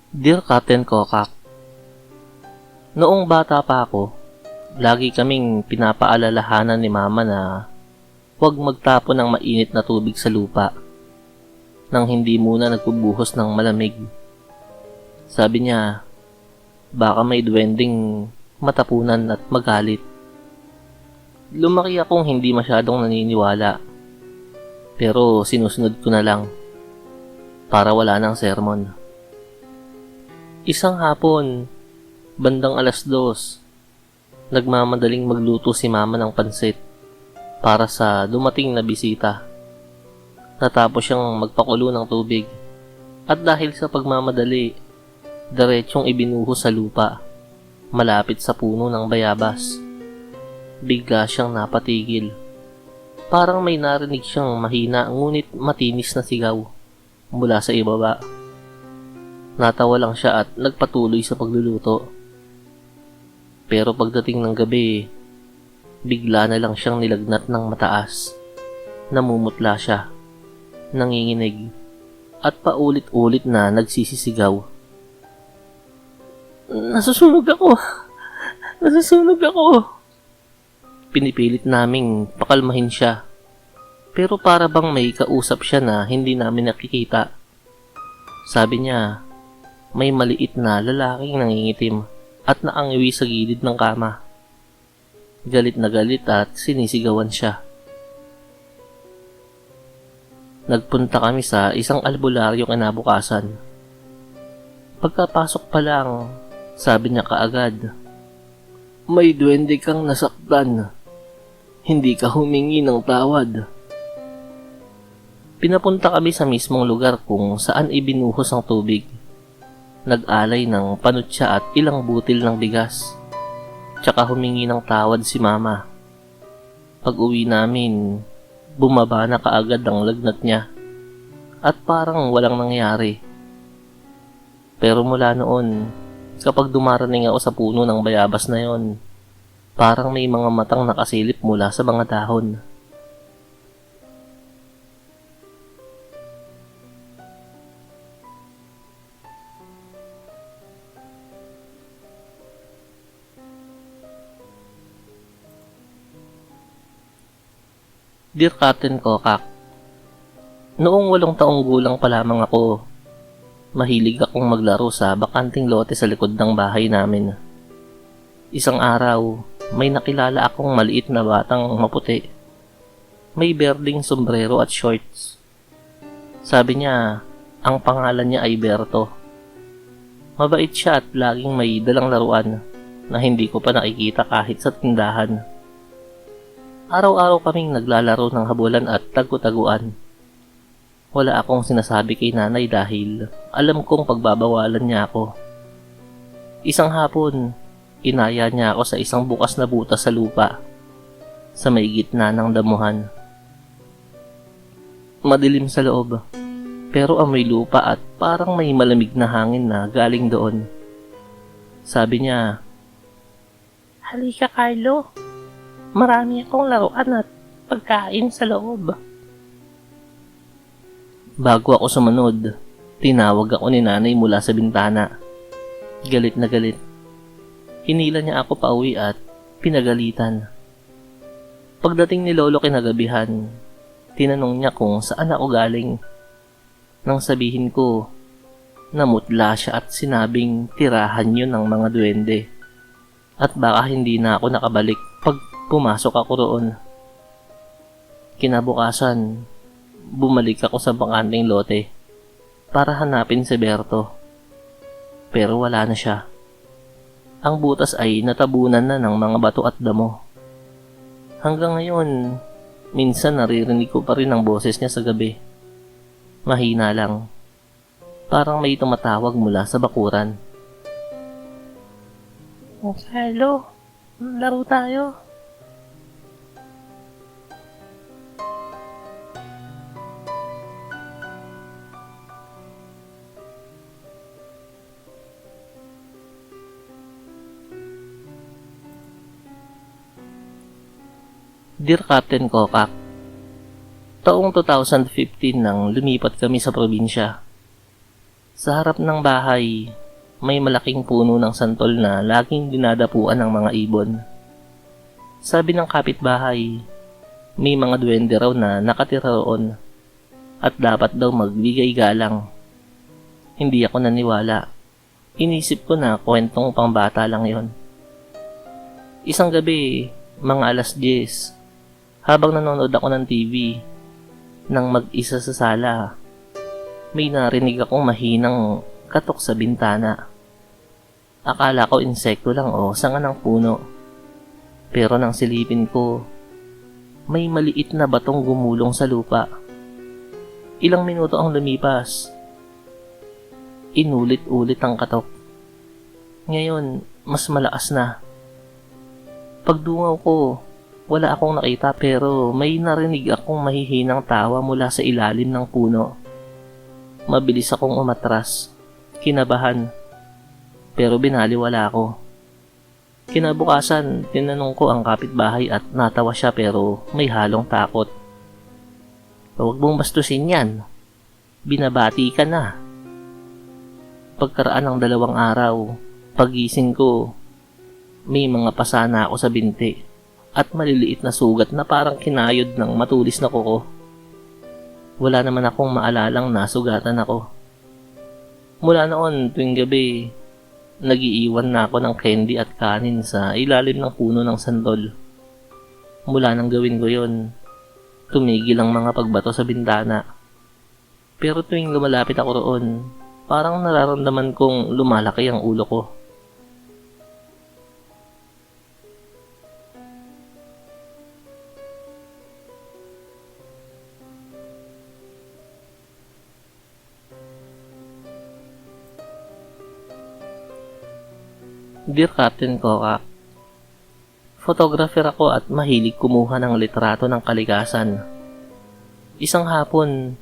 Dear Captain Kokak, noong bata pa ako, lagi kaming pinapaalalahanan ni Mama na huwag magtapon ng mainit na tubig sa lupa nang hindi muna nagbubuhos ng malamig. Sabi niya, baka may duwending matapunan at magalit. Lumaki akong hindi masyadong naniniwala, pero sinusunod ko na lang para wala ng sermon. Isang hapon, bandang 2:00, nagmamadaling magluto si Mama ng pansit para sa dumating na bisita. Natapos siyang magpakulo ng tubig at dahil sa pagmamadali, diretsong ibinuhos sa lupa, malapit sa puno ng bayabas. Bigla siyang napatigil. Parang may narinig siyang mahina ngunit matinis na sigaw mula sa ibaba. Natawa lang siya at nagpatuloy sa pagluluto. Pero pagdating ng gabi, bigla na lang siyang nilagnat ng mataas. Namumutla siya, nanginginig, at paulit-ulit na nagsisisigaw. Nasusunog ako! Nasusunog ako! Pinipilit naming pakalmahin siya. Pero para bang may kausap siya na hindi namin nakikita. Sabi niya, may maliit na lalaking nangingitim at naangiwi sa gilid ng kama. Galit na galit at sinisigawan siya. Nagpunta kami sa isang albularyo kinabukasan. Pagkapasok pa lang, sabi niya kaagad, may duwende kang nasaktan. Hindi ka humingi ng tawad. Pinapunta kami sa mismong lugar kung saan ibinuhos ang tubig. Nag-alay ng panutsa at ilang butil ng bigas. Tsaka humingi ng tawad si Mama. Pag-uwi namin, bumaba na kaagad ang lagnat niya. At parang walang nangyari. Pero mula noon, kapag dumarating ako sa puno ng bayabas na yon, parang may mga matang nakasilip mula sa mga dahon. Dear Captain Kokak, noong 8 taong gulang pa lamang ako, mahilig akong maglaro sa bakanting lote sa likod ng bahay namin. Isang araw, may nakilala akong maliit na batang maputi. May berdeng sombrero at shorts. Sabi niya, ang pangalan niya ay Berto. Mabait siya at laging may dalang laruan na hindi ko pa nakikita kahit sa tindahan. Araw-araw kaming naglalaro ng habulan at tagu-taguan. Wala akong sinasabi kay nanay dahil alam kong pagbabawalan niya ako. Isang hapon, inaya niya ako sa isang bukas na butas sa lupa, sa may gitna ng damuhan. Madilim sa loob, pero amoy lupa at parang may malamig na hangin na galing doon. Sabi niya, halika Carlo, marami akong laruan at pagkain sa loob. Bago ako sumunod, tinawag ako ni nanay mula sa bintana. Galit na galit. Hinila niya ako pauwi at pinagalitan. Pagdating ni Lolo kinagabihan, tinanong niya kung saan ako galing. Nang sabihin ko, namutla siya at sinabing tirahan yun ng mga duwende. At baka hindi na ako nakabalik pag pumasok ako roon. Kinabukasan, bumalik ako sa bakanting lote para hanapin si Berto. Pero wala na siya. Ang butas ay natabunan na ng mga bato at damo. Hanggang ngayon, minsan naririnig ko pa rin ang boses niya sa gabi. Mahina lang. Parang may tumatawag mula sa bakuran. Carlo, laro tayo. Dear Captain Kokak, taong 2015 nang lumipat kami sa probinsya. Sa harap ng bahay, may malaking puno ng santol na laging dinadapuan ng mga ibon. Sabi ng kapitbahay, may mga duwende raw na nakatira roon at dapat daw magbigay galang. Hindi ako naniwala. Inisip ko na kwentong pangbata lang yon. Isang gabi, mga 10:00, habang nanonood ako ng TV, nang mag-isa sa sala, may narinig akong mahinang katok sa bintana. Akala ko insekto lang o sanga ng puno. Pero nang silipin ko, may maliit na batong gumulong sa lupa. Ilang minuto ang lumipas. Inulit-ulit ang katok. Ngayon, mas malakas na. Pagdungaw ko, wala akong nakita pero may narinig akong mahihinang tawa mula sa ilalim ng puno. Mabilis akong umatras, kinabahan, pero binaliwala ako. Kinabukasan, tinanong ko ang kapitbahay at natawa siya pero may halong takot. Huwag mong bastusin yan. Binabati ka na. Pagkaraan ng 2 araw, pagising ko, may mga pasana ako sa binti at maliliit na sugat na parang kinayod ng matulis na kuko. Wala naman akong maalalang nasugatan ako. Mula noon, tuwing gabi, nag-iiwan na ako ng candy at kanin sa ilalim ng puno ng santol. Mula nang gawin ko yon, tumigil ang mga pagbato sa bintana. Pero tuwing lumalapit ako roon, parang nararamdaman kong lumalaki ang ulo ko. Dear Captain Kokak, photographer ako at mahilig kumuha ng litrato ng kalikasan. Isang hapon,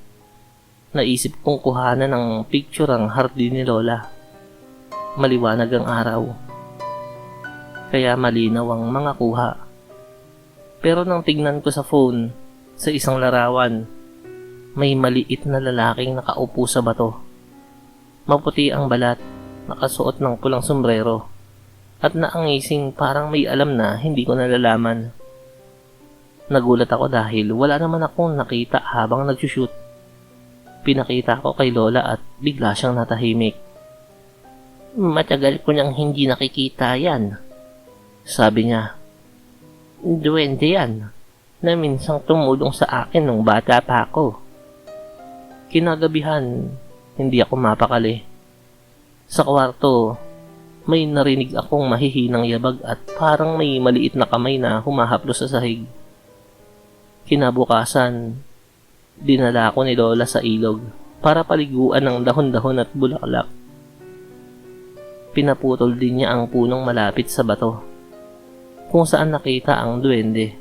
naisip kong kuhanan ng picture ang hardin ni Lola. Maliwanag ang araw, kaya malinaw ang mga kuha. Pero nang tignan ko sa phone, sa isang larawan, may maliit na lalaking nakaupo sa bato. Maputi ang balat, nakasuot ng pulang sombrero, at naangising parang may alam na hindi ko nalalaman. Nagulat ako dahil wala naman akong nakita habang nagsushoot. Pinakita ko kay Lola at bigla siyang natahimik. Matagal ko nang hindi nakikita yan, sabi niya. Duwende yan, na minsang tumulong sa akin nung bata pa ako. Kinagabihan, hindi ako mapakali. Sa kwarto, may narinig akong mahihinang yabag at parang may maliit na kamay na humahaplos sa sahig. Kinabukasan, dinala ako ni Lola sa ilog para paliguan ng dahon-dahon at bulaklak. Pinaputol din niya ang punong malapit sa bato, kung saan nakita ang duwende.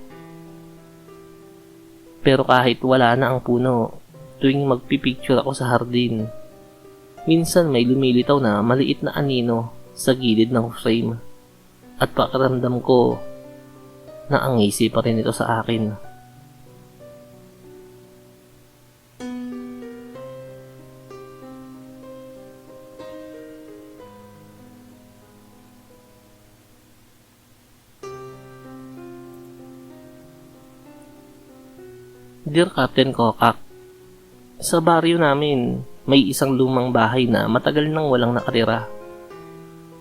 Pero kahit wala na ang puno, tuwing magpipicture ako sa hardin, minsan may lumilitaw na maliit na anino sa gilid ng frame at pakiramdam ko na angisi pa rin ito sa akin. Dear Captain Kokak, sa baryo namin may isang lumang bahay na matagal nang walang nakatira.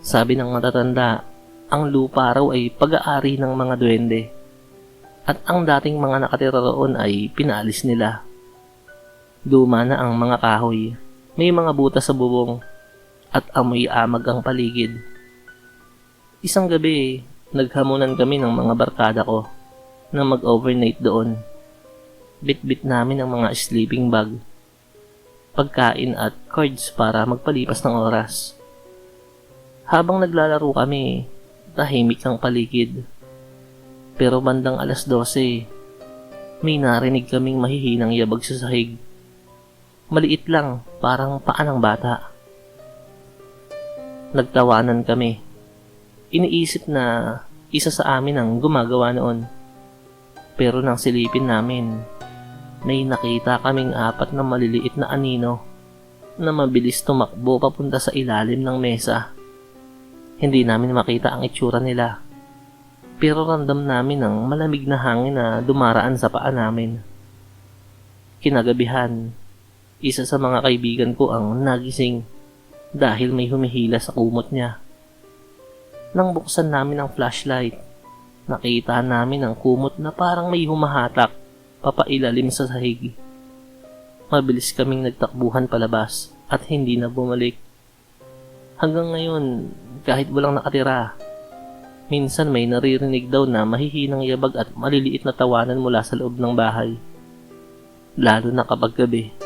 Sabi ng matatanda, ang lupa raw ay pag-aari ng mga duwende at ang dating mga nakatira roon ay pinaalis nila. Luma na ang mga kahoy, may mga butas sa bubong at amoy amag ang paligid. Isang gabi, naghamunan kami ng mga barkada ko na mag-overnight doon. Bit-bit namin ang mga sleeping bag, pagkain at cards para magpalipas ng oras. Habang naglalaro kami, tahimik ang paligid. Pero bandang 12:00, may narinig kaming mahihinang yabag sa sahig. Maliit lang, parang paa ng bata. Nagtawanan kami. Iniisip na isa sa amin ang gumagawa noon. Pero nang silipin namin, may nakita kaming 4 na maliliit na anino na mabilis tumakbo papunta sa ilalim ng mesa. Hindi namin makita ang itsura nila, pero ramdam namin ang malamig na hangin na dumaraan sa paa namin. Kinagabihan, isa sa mga kaibigan ko ang nagising dahil may humihila sa kumot niya. Nang buksan namin ang flashlight, nakita namin ang kumot na parang may humahatak papailalim sa sahig. Mabilis kaming nagtakbuhan palabas at hindi na bumalik. Hanggang ngayon, kahit walang nakatira, minsan may naririnig daw na mahihinang yabag at maliliit na tawanan mula sa loob ng bahay. Lalo na kapag gabi.